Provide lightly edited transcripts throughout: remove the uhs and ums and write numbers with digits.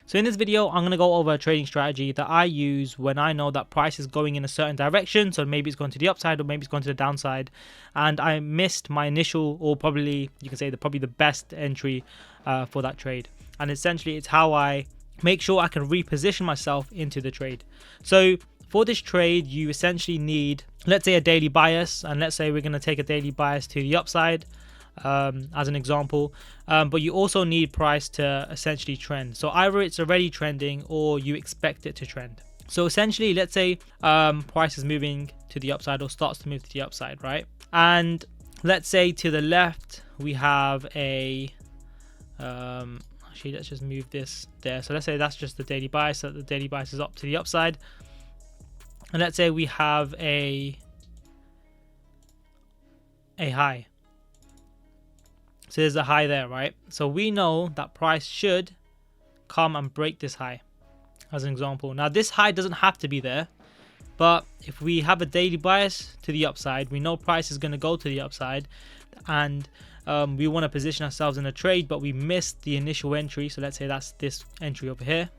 So in this video, I'm going to go over a trading strategy that I use when I know that price is going in a certain direction. So maybe it's going to the upside or maybe it's going to the downside. And I missed my initial, or probably you can say probably the best entry for that trade. And essentially it's how I make sure I can reposition myself into the trade. So for this trade, you essentially need, let's say, a daily bias. And let's say we're going to take a daily bias to the upside. As an example, but you also need price to essentially trend. So either it's already trending or you expect it to trend. So essentially, let's say price is moving to the upside or starts to move to the upside, right? And let's say to the left we have a actually let's just move this there. So let's say that's just the daily bias, so the daily bias is up to the upside. And let's say we have a high. So there's a high there, right? So we know that price should come and break this high, as an example. Now this high doesn't have to be there, but if we have a daily bias to the upside, we know price is going to go to the upside, and we want to position ourselves in a trade, but we missed the initial entry. So let's say that's this entry over here.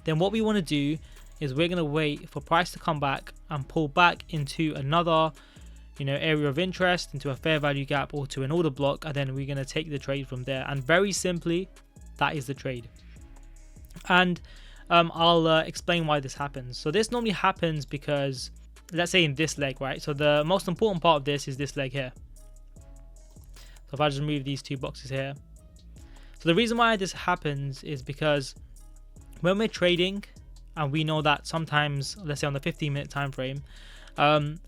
Then what we want to do is we're going to wait for price to come back and pull back into another area of interest, into a fair value gap or to an order block, and then we're going to take the trade from there. And very simply, that is the trade. And I'll explain why this happens. So this normally happens because, let's say in this leg, right? So the most important part of this is this leg here. So if I just remove these two boxes here. So the reason why this happens is because when we're trading, and we know that sometimes, let's say on the 15-minute time frame,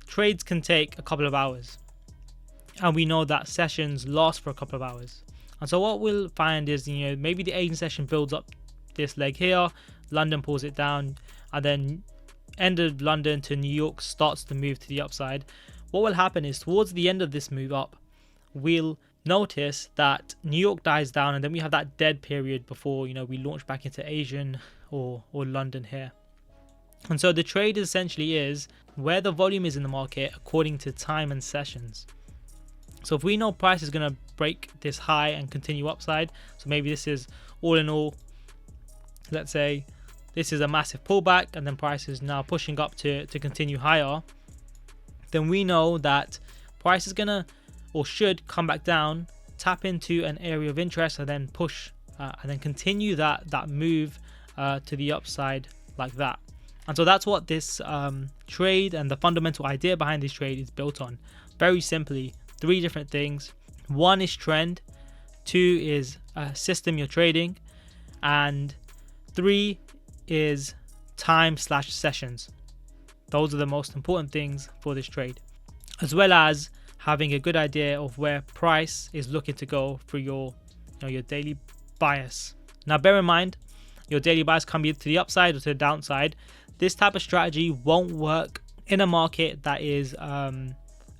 trades can take a couple of hours, and we know that sessions last for a couple of hours. And so what we'll find is, maybe the Asian session builds up this leg here, London pulls it down, and then end of London to New York starts to move to the upside. What will happen is towards the end of this move up, we'll notice that New York dies down, and then we have that dead period before we launch back into Asian or London here. And so the trade essentially is where the volume is in the market according to time and sessions. So if we know price is going to break this high and continue upside, so maybe this is all in all, let's say this is a massive pullback and then price is now pushing up to continue higher, then we know that price is going to or should come back down, tap into an area of interest, and then push and then continue that move to the upside like that. And so that's what this trade and the fundamental idea behind this trade is built on. Very simply, 3 different things. 1 is trend, 2 is system you're trading, and 3 is time/sessions. Those are the most important things for this trade, as well as having a good idea of where price is looking to go for your daily bias. Now bear in mind, your daily bias can be to the upside or to the downside. This type of strategy won't work in a market that is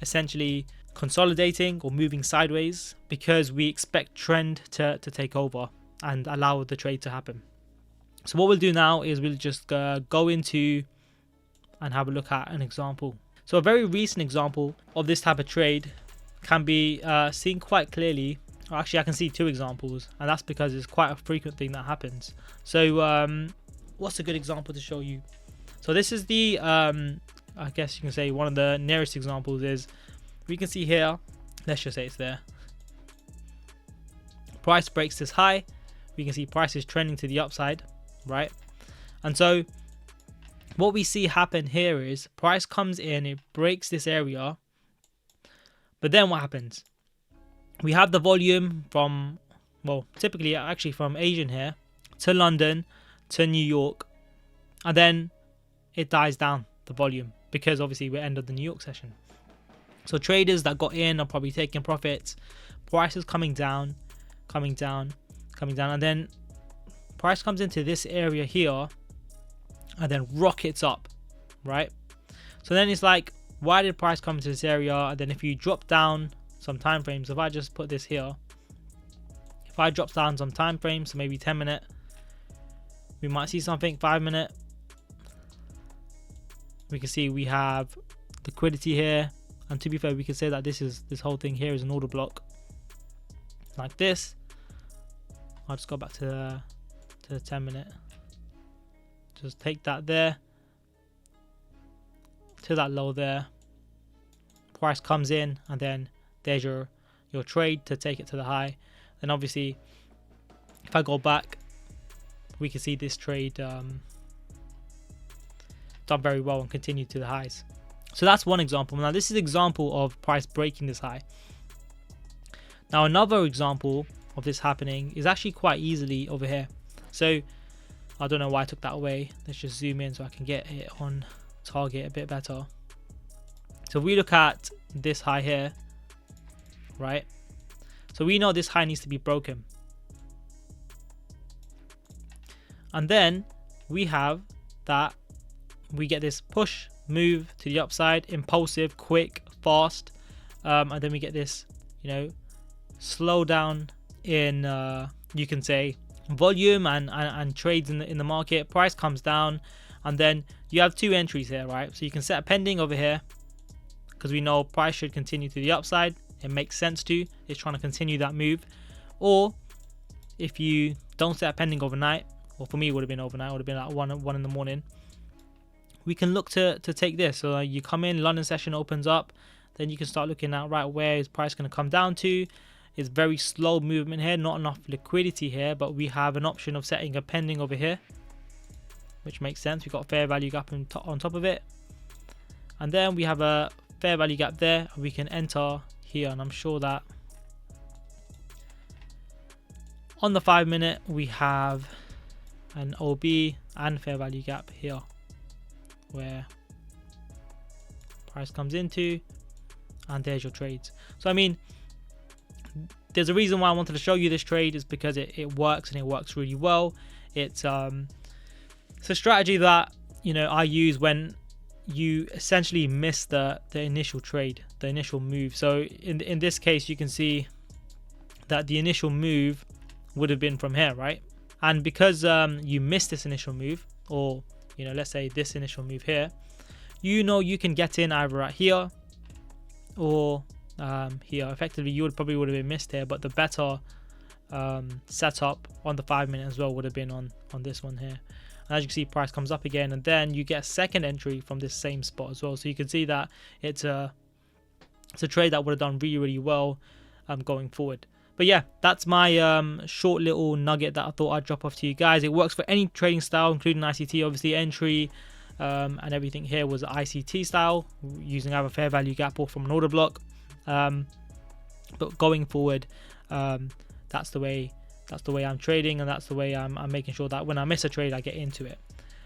essentially consolidating or moving sideways, because we expect trend to take over and allow the trade to happen. So what we'll do now is we'll just go into and have a look at an example. So a very recent example of this type of trade can be seen quite clearly. Actually, I can see 2 examples, and that's because it's quite a frequent thing that happens. So what's a good example to show you? So this is the I guess you can say one of the nearest examples is, we can see here, let's just say it's there, price breaks this high, we can see price is trending to the upside, right? And so what we see happen here is price comes in, it breaks this area, but then what happens? We have the volume from, well, typically actually from Asian here to London to New York, and then it dies down, the volume, because obviously we're end of the New York session. So traders that got in are probably taking profits. Price is coming down, and then price comes into this area here and then rockets up, right? So then it's like, why did price come into this area? And then if you drop down some time frames, if I just put this here, if I drop down some time frames, so maybe 10-minute, we might see something 5-minute. We can see we have liquidity here, and to be fair, we can say that this whole thing here is an order block like this. I'll just go back to to the 10-minute. Just take that there to that low there. Price comes in, and then there's your trade to take it to the high. Then obviously, if I go back, we can see this trade done very well and continue to the highs. So that's one example. Now this is an example of price breaking this high. Now another example of this happening is actually quite easily over here. So I don't know why I took that away. Let's just zoom in so I can get it on target a bit better. So if we look at this high here, right? So we know this high needs to be broken. And then we have that we get this push move to the upside, impulsive, quick, fast, and then we get this, you know, slow down in you can say volume and trades in the market. Price comes down, and then you have two entries here, right? So you can set a pending over here because we know price should continue to the upside. It makes sense to. It's trying to continue that move. Or if you don't set a pending overnight, or for me it would have been overnight, it would have been at 1 in the morning, we can look to take this. So you come in, London session opens up, then you can start looking at, right, where is price going to come down to. It's very slow movement here, not enough liquidity here, but we have an option of setting a pending over here, which makes sense. We've got fair value gap on top of it, and then we have a fair value gap there, and we can enter here. And I'm sure that on the 5-minute we have an OB and fair value gap here where price comes into, and there's your trades. So I mean, there's a reason why I wanted to show you this trade, is because it works, and it works really well. It's a strategy that, you know, I use when you essentially miss the initial trade, the initial move. So in this case, you can see that the initial move would have been from here, right? And because you missed this initial move, or, you know, let's say this initial move here, you know, you can get in either at here or here. Effectively, you would have been missed here, but the better setup on the 5-minute as well would have been on this one here. And as you can see, price comes up again, and then you get a second entry from this same spot as well. So you can see that it's a trade that would have done really, really well going forward. But yeah, that's my short little nugget that I thought I'd drop off to you guys. It works for any trading style, including ICT. Obviously, entry and everything here was ICT style, using either fair value gap or from an order block. But going forward, that's the way I'm trading, and that's the way I'm making sure that when I miss a trade, I get into it.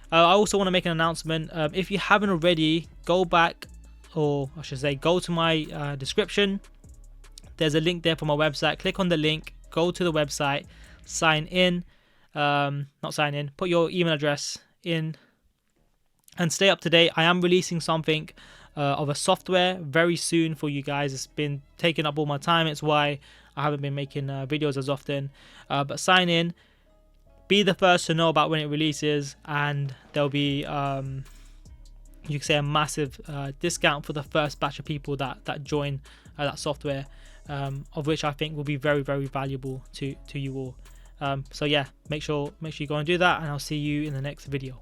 I also want to make an announcement. If you haven't already, go back, or I should say, go to my description. There's a link there for my website. Click on the link, go to the website, sign in, not sign in, put your email address in, and stay up to date. I am releasing something of a software very soon for you guys. It's been taking up all my time. It's why I haven't been making videos as often. But sign in, be the first to know about when it releases, and there'll be you can say a massive discount for the first batch of people that join that software, of which I think will be very, very valuable to you all. So yeah, make sure you go and do that, and I'll see you in the next video.